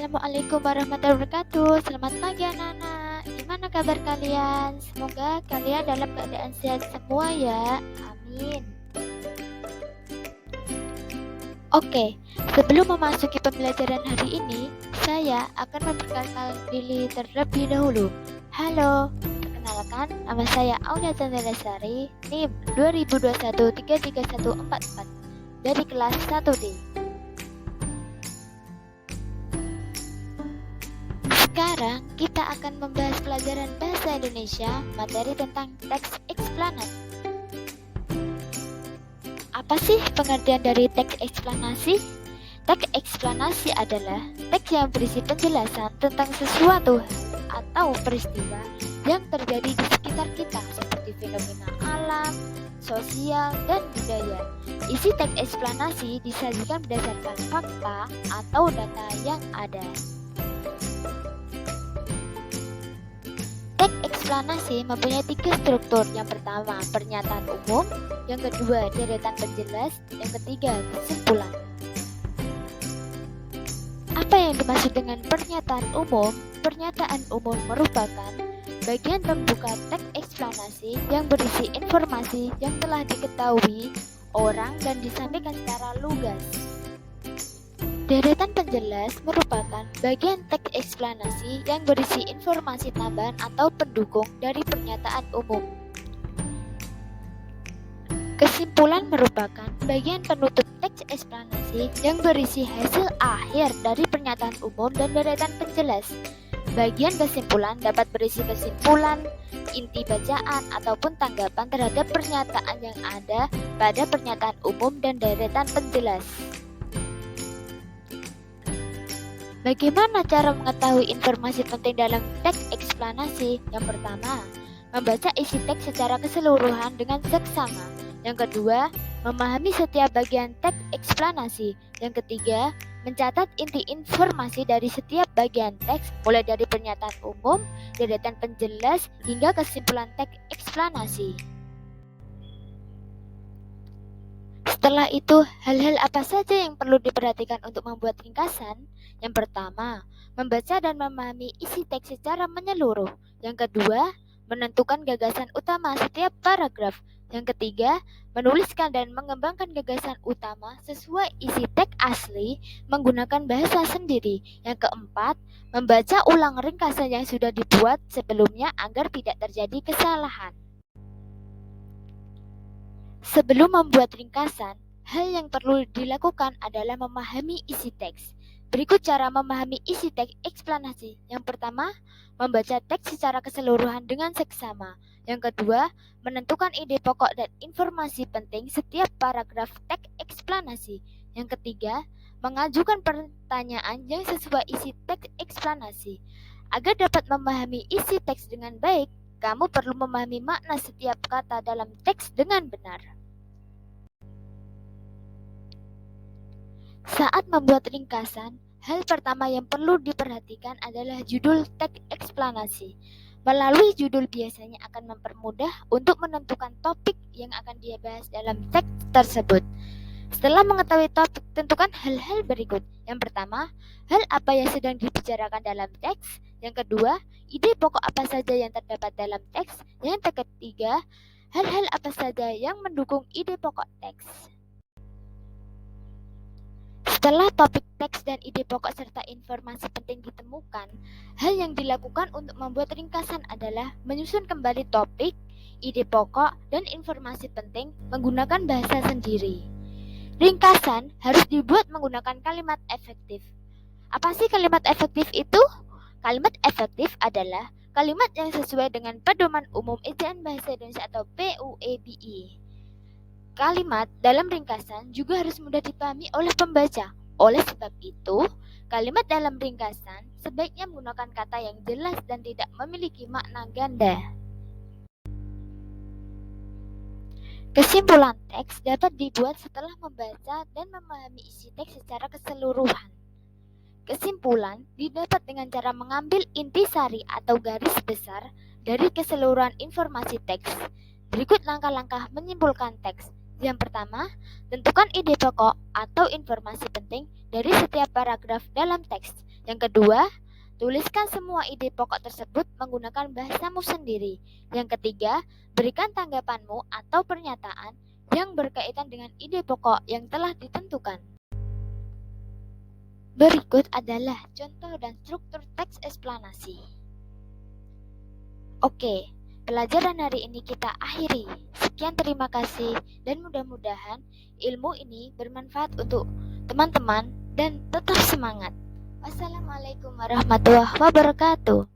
Assalamualaikum warahmatullahi wabarakatuh. Selamat pagi anak-anak. Gimana kabar kalian? Semoga kalian dalam keadaan sehat semua ya. Amin. Oke, sebelum memasuki pembelajaran hari ini, saya akan memperkenalkan diri terlebih dahulu. Halo, perkenalkan, nama saya Aulia Chandra Sari, NIM 2021-33144 dari kelas 1D. Sekarang kita akan membahas pelajaran Bahasa Indonesia, materi tentang teks eksplanasi. Apa sih pengertian dari teks eksplanasi? Teks eksplanasi adalah teks yang berisi penjelasan tentang sesuatu atau peristiwa yang terjadi di sekitar kita, seperti fenomena alam, sosial, dan budaya. Isi teks eksplanasi disajikan berdasarkan fakta atau data yang ada. Teks eksplanasi mempunyai 3 struktur. Yang pertama, pernyataan umum. Yang kedua, deretan penjelas. Yang ketiga, kesimpulan. Apa yang dimaksud dengan pernyataan umum? Pernyataan umum merupakan bagian pembuka teks eksplanasi yang berisi informasi yang telah diketahui orang dan disampaikan secara lugas. Deretan penjelas merupakan bagian teks eksplanasi yang berisi informasi tambahan atau pendukung dari pernyataan umum. Kesimpulan merupakan bagian penutup teks eksplanasi yang berisi hasil akhir dari pernyataan umum dan deretan penjelas. Bagian kesimpulan dapat berisi kesimpulan, inti bacaan, ataupun tanggapan terhadap pernyataan yang ada pada pernyataan umum dan deretan penjelas. Bagaimana cara mengetahui informasi penting dalam teks eksplanasi? Yang pertama, membaca isi teks secara keseluruhan dengan seksama. Yang kedua, memahami setiap bagian teks eksplanasi. Yang ketiga, mencatat inti informasi dari setiap bagian teks, mulai dari pernyataan umum, deretan penjelas, hingga kesimpulan teks eksplanasi. Setelah itu, hal-hal apa saja yang perlu diperhatikan untuk membuat ringkasan? Yang pertama, membaca dan memahami isi teks secara menyeluruh. Yang kedua, menentukan gagasan utama setiap paragraf. Yang ketiga, menuliskan dan mengembangkan gagasan utama sesuai isi teks asli menggunakan bahasa sendiri. Yang keempat, membaca ulang ringkasan yang sudah dibuat sebelumnya agar tidak terjadi kesalahan. Sebelum membuat ringkasan, hal yang perlu dilakukan adalah memahami isi teks. Berikut cara memahami isi teks eksplanasi. Yang pertama, membaca teks secara keseluruhan dengan seksama. Yang kedua, menentukan ide pokok dan informasi penting setiap paragraf teks eksplanasi. Yang ketiga, mengajukan pertanyaan yang sesuai isi teks eksplanasi. Agar dapat memahami isi teks dengan baik, kamu perlu memahami makna setiap kata dalam teks dengan benar. Saat membuat ringkasan, hal pertama yang perlu diperhatikan adalah judul teks eksplanasi. Melalui judul biasanya akan mempermudah untuk menentukan topik yang akan dibahas dalam teks tersebut. Setelah mengetahui topik, tentukan hal-hal berikut. Yang pertama, hal apa yang sedang dibicarakan dalam teks. Yang kedua, ide pokok apa saja yang terdapat dalam teks. Yang ketiga, hal-hal apa saja yang mendukung ide pokok teks. Setelah topik teks dan ide pokok serta informasi penting ditemukan, hal yang dilakukan untuk membuat ringkasan adalah menyusun kembali topik, ide pokok, dan informasi penting menggunakan bahasa sendiri. Ringkasan harus dibuat menggunakan kalimat efektif. Apa sih kalimat efektif itu? Kalimat efektif adalah kalimat yang sesuai dengan Pedoman Umum Ejaan Bahasa Indonesia atau PUEBI. Kalimat dalam ringkasan juga harus mudah dipahami oleh pembaca. Oleh sebab itu, kalimat dalam ringkasan sebaiknya menggunakan kata yang jelas dan tidak memiliki makna ganda. Kesimpulan teks dapat dibuat setelah membaca dan memahami isi teks secara keseluruhan. Kesimpulan didapat dengan cara mengambil intisari atau garis besar dari keseluruhan informasi teks. Berikut langkah-langkah menyimpulkan teks. Yang pertama, tentukan ide pokok atau informasi penting dari setiap paragraf dalam teks. Yang kedua, tuliskan semua ide pokok tersebut menggunakan bahasamu sendiri. Yang ketiga, berikan tanggapanmu atau pernyataan yang berkaitan dengan ide pokok yang telah ditentukan. Berikut adalah contoh dan struktur teks eksplanasi. Oke, pelajaran hari ini kita akhiri. Sekian, terima kasih, dan mudah-mudahan ilmu ini bermanfaat untuk teman-teman dan tetap semangat. Wassalamualaikum warahmatullahi wabarakatuh.